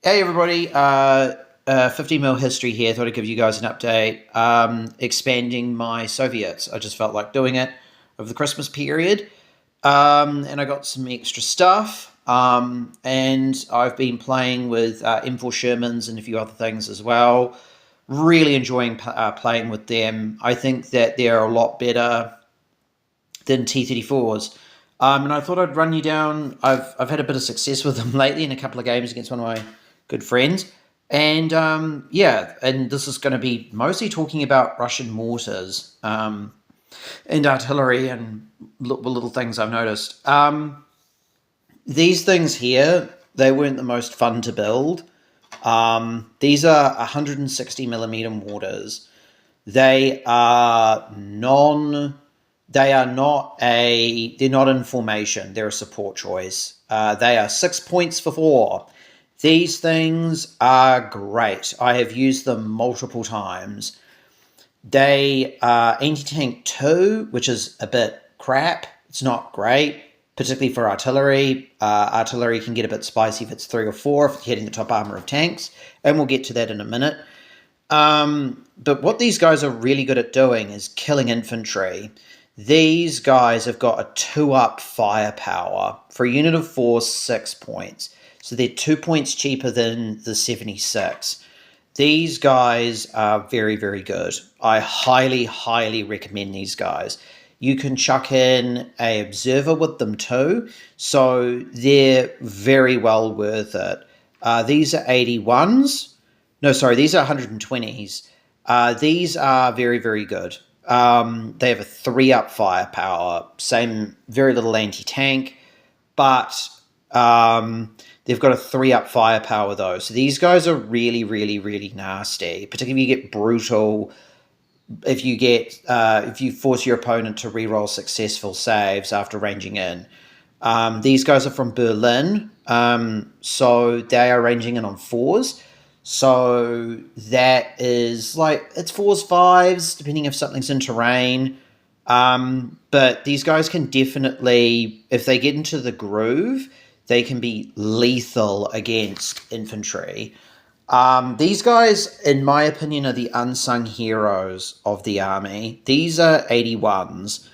Hey everybody, 50 mil history here. Thought I'd give you guys an update. Expanding my Soviets. I just felt like doing it over the Christmas period. And I got some extra stuff. And I've been playing with M4 Shermans and a few other things as well. Really enjoying playing with them. I think that they're a lot better than T-34s. And I thought I'd run you down. I've had a bit of success with them lately in a couple of games against one of my good friends. And yeah, and this is going to be mostly talking about Russian mortars and artillery and little things I've noticed. These things here, they weren't the most fun to build. These are 160 millimeter mortars. They are they're not in formation. They're a support choice. They are 6 points for 4. These things are great. I have used them multiple times. They are anti-tank 2, which is a bit crap. It's not great, particularly for artillery. Artillery can get a bit spicy if it's 3 or 4, if it's hitting the top armor of tanks, and we'll get to that in a minute. But what these guys are really good at doing is killing infantry. These guys have got a 2-up firepower. For a unit of 4, 6 points. So they're 2 points cheaper than the 76. These guys are very, very good. I highly, highly recommend these guys. You can chuck in a observer with them too, so they're very well worth it. These are 81s. No, sorry, these are 120s. These are very, very good. They have a 3-up firepower, same, very little anti-tank, but they've got a 3-up firepower though. So these guys are really, really, really nasty, particularly if you get brutal. If you force your opponent to reroll successful saves after ranging in. These guys are from Berlin, so they are ranging in on 4s. So that is like, it's 4s, 5s, depending if something's in terrain. But these guys can definitely, if they get into the groove, they can be lethal against infantry. These guys, in my opinion, are the unsung heroes of the army. These are 81s.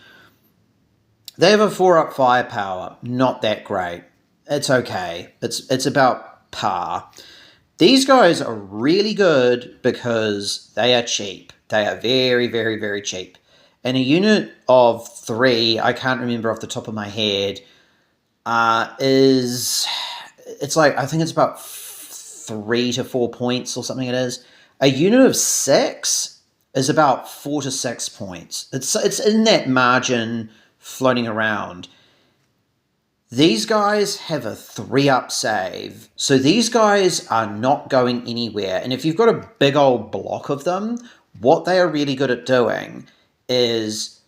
They have a 4-up firepower. Not that great. It's okay. It's about par. These guys are really good because they are cheap. They are very, very, very cheap. And a unit of 3, I can't remember off the top of my head, it's like, I think it's about 3 to 4 points or something it is. A unit of 6 is about 4 to 6 points. It's in that margin floating around. These guys have a 3-up save. So these guys are not going anywhere. And if you've got a big old block of them, what they are really good at doing is,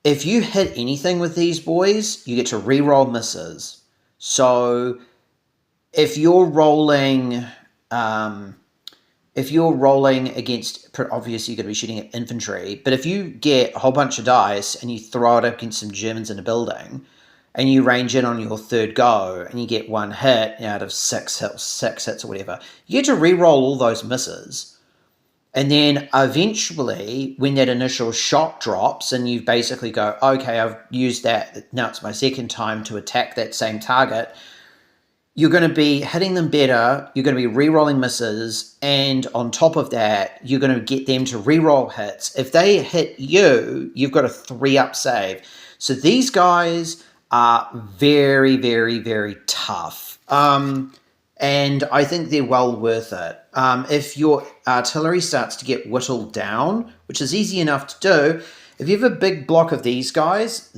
if you hit anything with these boys, you get to reroll misses. So if you're rolling against, obviously you're going to be shooting at infantry, but if you get a whole bunch of dice and you throw it up against some Germans in a building, and you range in on your 3rd go, and you get 1 hit out of 6 hits or whatever, you get to re-roll all those misses. And then eventually, when that initial shot drops, and you basically go, okay, I've used that, now it's my 2nd time to attack that same target, you're going to be hitting them better, you're going to be re-rolling misses, and on top of that, you're going to get them to re-roll hits. If they hit you, you've got a 3-up save. So these guys are very, very, very tough. And I think they're well worth it. If your artillery starts to get whittled down, which is easy enough to do, if you have a big block of these guys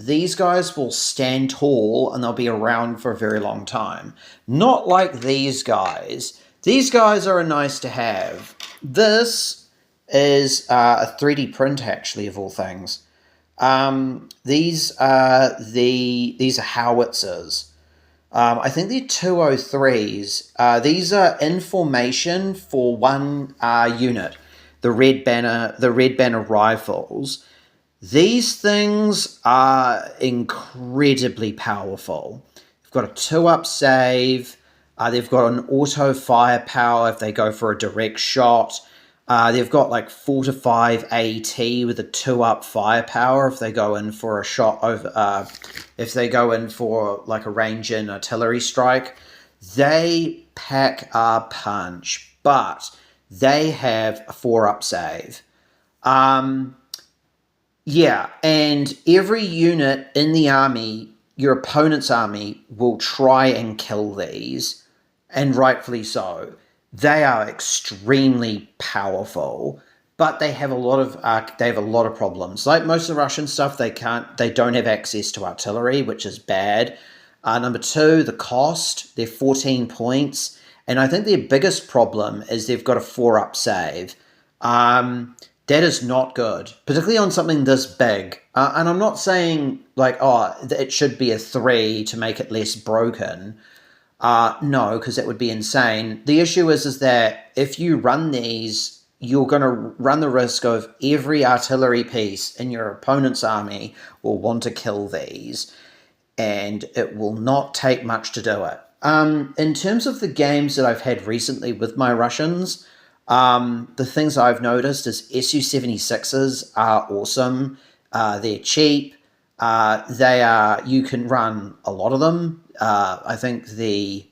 will stand tall and they'll be around for a very long time. Not like these guys. These guys are nice to have. This is a 3D print, actually, of all things. These are howitzers. I think they're 203s. These are in formation for 1 unit, the Red Banner rifles. These things are incredibly powerful. They've got a 2-up save. They've got an auto firepower if they go for a direct shot. They've got like 4 to 5 AT with a 2-up firepower if they go in for a shot over. If they go in for like a range-in artillery strike, they pack a punch, but they have a 4-up save. Yeah, and every unit in the army, your opponent's army, will try and kill these, and rightfully so. They are extremely powerful, but they have a lot of problems. Like most of the Russian stuff, they don't have access to artillery, which is bad. Number two, the cost. They're 14 points, and I think their biggest problem is they've got a 4-up save. That is not good, particularly on something this big. And I'm not saying like, oh, it should be a 3 to make it less broken. No, because that would be insane. The issue is that if you run these, you're going to run the risk of every artillery piece in your opponent's army will want to kill these, and it will not take much to do it. In terms of the games that I've had recently with my Russians, the things I've noticed is Su-76s are awesome. They're cheap. You can run a lot of them. I think it's the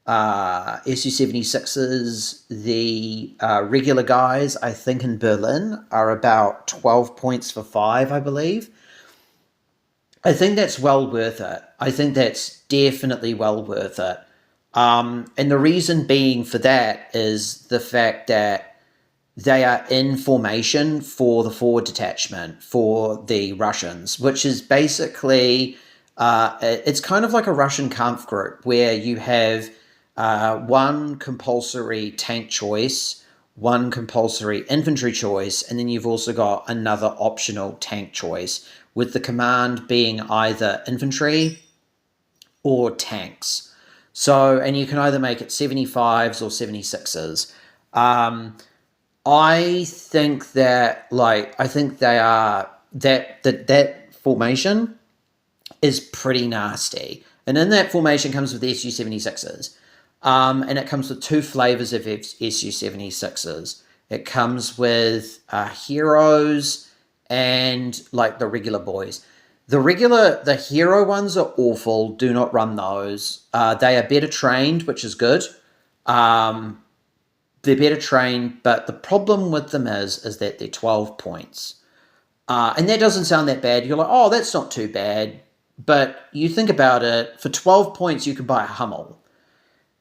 Su-76s, the regular guys, I think in Berlin are about 12 points for 5, I believe. I think that's well worth it. I think that's definitely well worth it. And the reason being for that is the fact that they are in formation for the forward detachment for the Russians, which is basically, it's kind of like a Russian Kampfgruppe where you have one compulsory tank choice, one compulsory infantry choice, and then you've also got another optional tank choice, with the command being either infantry or tanks. So, and you can either make it 75s or 76s. I think that, that formation is pretty nasty. And in that formation comes with Su-76s. And it comes with 2 flavors of Su-76s. It comes with heroes and like the regular boys. The hero ones are awful. Do not run those. They are better trained, which is good. They're better trained, but the problem with them is that they're 12 points. And that doesn't sound that bad. You're like, oh, that's not too bad. But you think about it, for 12 points, you could buy a Hummel.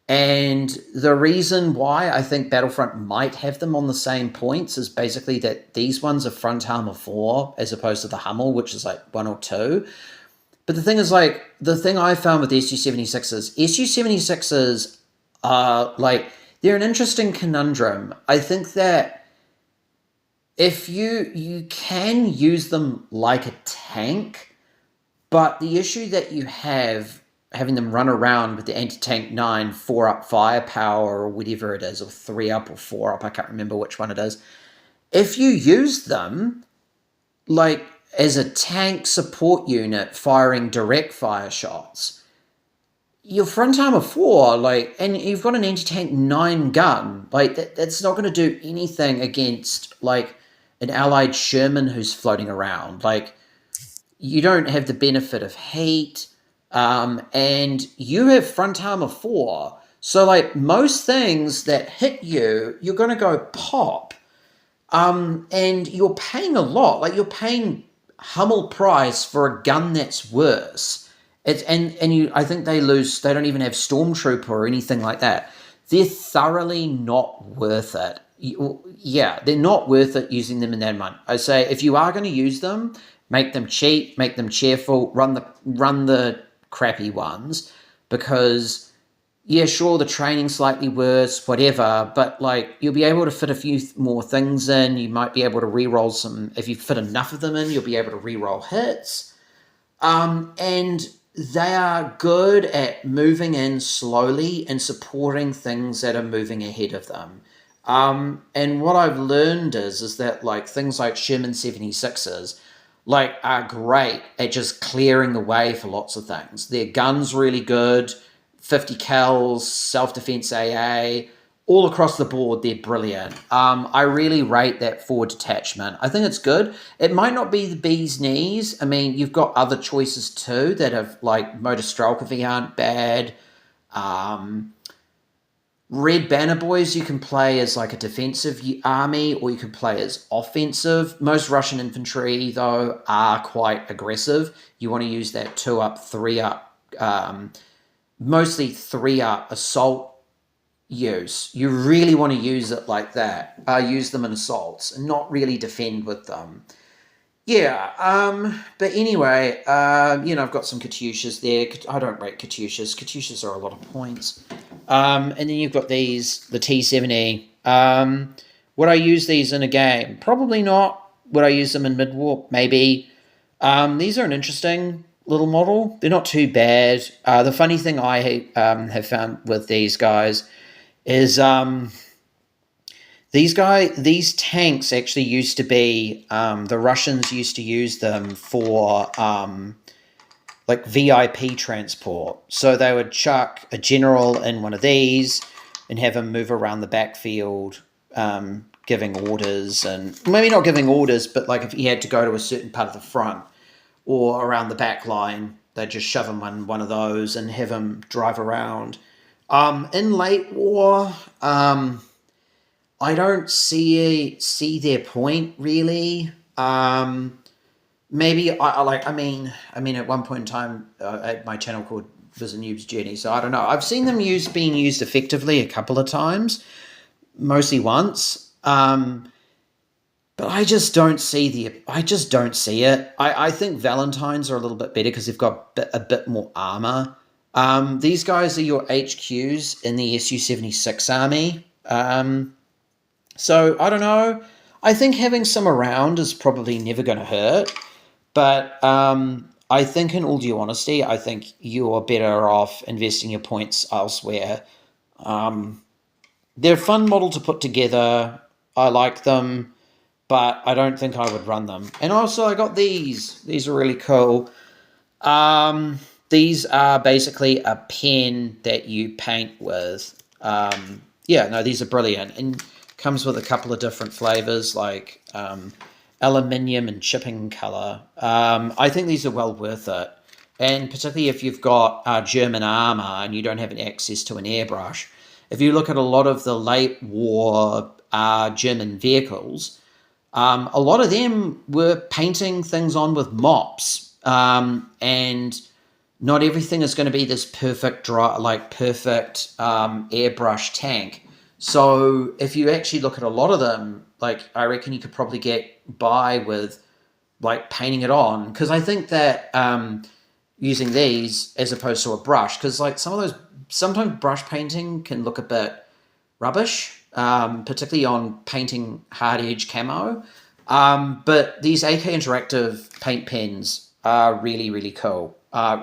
And the reason why I think Battlefront might have them on the same points is basically that these ones are front armor 4 as opposed to the Hummel, which is like 1 or 2. But the thing is, like, the thing I found with Su-76s are like, they're an interesting conundrum. I think that if you can use them like a tank, but the issue that you have having them run around with the anti-tank 9 4-up firepower or whatever it is, or 3-up or 4-up, I can't remember which one it is. If you use them like as a tank support unit firing direct fire shots, your front armor 4, like, and you've got an anti-tank 9 gun, like that's not going to do anything against like an allied Sherman who's floating around. Like, you don't have the benefit of heat. And you have front armor 4. So, like, most things that hit you, you're going to go pop. And you're paying a lot. Like, you're paying Hummel price for a gun that's worse. I think they don't even have Stormtrooper or anything like that. They're thoroughly not worth it. Yeah, they're not worth it using them in that amount. I say, if you are going to use them, make them cheap, make them cheerful, run the crappy ones, because yeah, sure, the training's slightly worse, whatever, but like, you'll be able to fit a few more things in. You might be able to re-roll some, if you fit enough of them in, you'll be able to re-roll hits. And they are good at moving in slowly and supporting things that are moving ahead of them. And what I've learned is that like things like Sherman 76s, like, are great at just clearing the way for lots of things. Their gun's really good 50 cals, self-defense AA, all across the board, they're brilliant. I really rate that forward detachment. I think it's good. It might not be the bee's knees. I mean, you've got other choices too that have, like, Motor Strelkovy aren't bad. Um, Red Banner Boys, you can play as like a defensive army, or you can play as offensive. Most Russian infantry, though, are quite aggressive. You want to use that 2-up, 3-up, mostly 3-up assault use. You really want to use it like that. Use them in assaults and not really defend with them. Yeah, but anyway, I've got some Katyushas there. I don't rate Katyushas. Katyushas are a lot of points. And then you've got these, the T-70. Would I use these in a game? Probably not. Would I use them in mid-war? Maybe. These are an interesting little model. They're not too bad. The funny thing I have found with these guys is these tanks actually used to be, the Russians used to use them for like VIP transport. So they would chuck a general in one of these and have him move around the backfield, giving orders, and maybe not giving orders, but like if he had to go to a certain part of the front or around the back line, they'd just shove him in one of those and have him drive around. In late war, I don't see their point really. Maybe I mean at one point in time, at my channel called Visit Noob's Journey, so I don't know. I've seen them being used effectively a couple of times, mostly once. But I just don't see it. I think Valentines are a little bit better because they've got a bit more armor. These guys are your HQs in the Su-76 army. So I don't know. I think having some around is probably never going to hurt. But I think, in all due honesty, I think you're better off investing your points elsewhere. They're a fun model to put together. I like them, but I don't think I would run them. And also, I got these. These are really cool. These are basically a pen that you paint with. These are brilliant. And comes with a couple of different flavors, like aluminium and chipping color. I think these are well worth it. And particularly if you've got German armor and you don't have access to an airbrush. If you look at a lot of the late war German vehicles, a lot of them were painting things on with mops. And not everything is going to be this perfect airbrush tank. So if you actually look at a lot of them, like, I reckon you could probably get by with like painting it on, because I think that using these as opposed to a brush, because like sometimes brush painting can look a bit rubbish, particularly on painting hard edge camo. But these AK Interactive paint pens are really, really cool.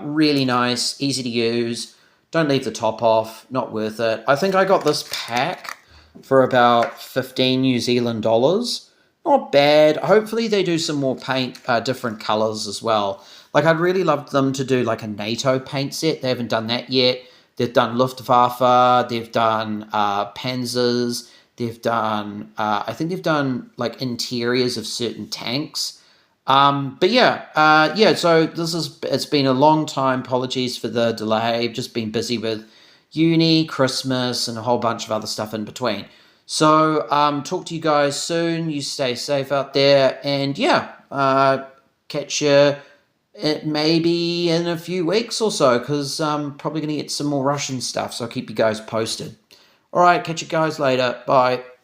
Really nice, easy to use. Don't leave the top off, not worth it. I think I got this pack for about 15 New Zealand dollars. Not bad. Hopefully they do some more paint, different colours as well. Like, I'd really love them to do like a NATO paint set. They haven't done that yet. They've done Luftwaffe, they've done Panzers, they've done, I think they've done like interiors of certain tanks. So it's been a long time. Apologies for the delay. I've just been busy with uni, Christmas, and a whole bunch of other stuff in between. So, talk to you guys soon. You stay safe out there, and catch you maybe in a few weeks or so, because I'm probably going to get some more Russian stuff, so I'll keep you guys posted. All right, catch you guys later. Bye.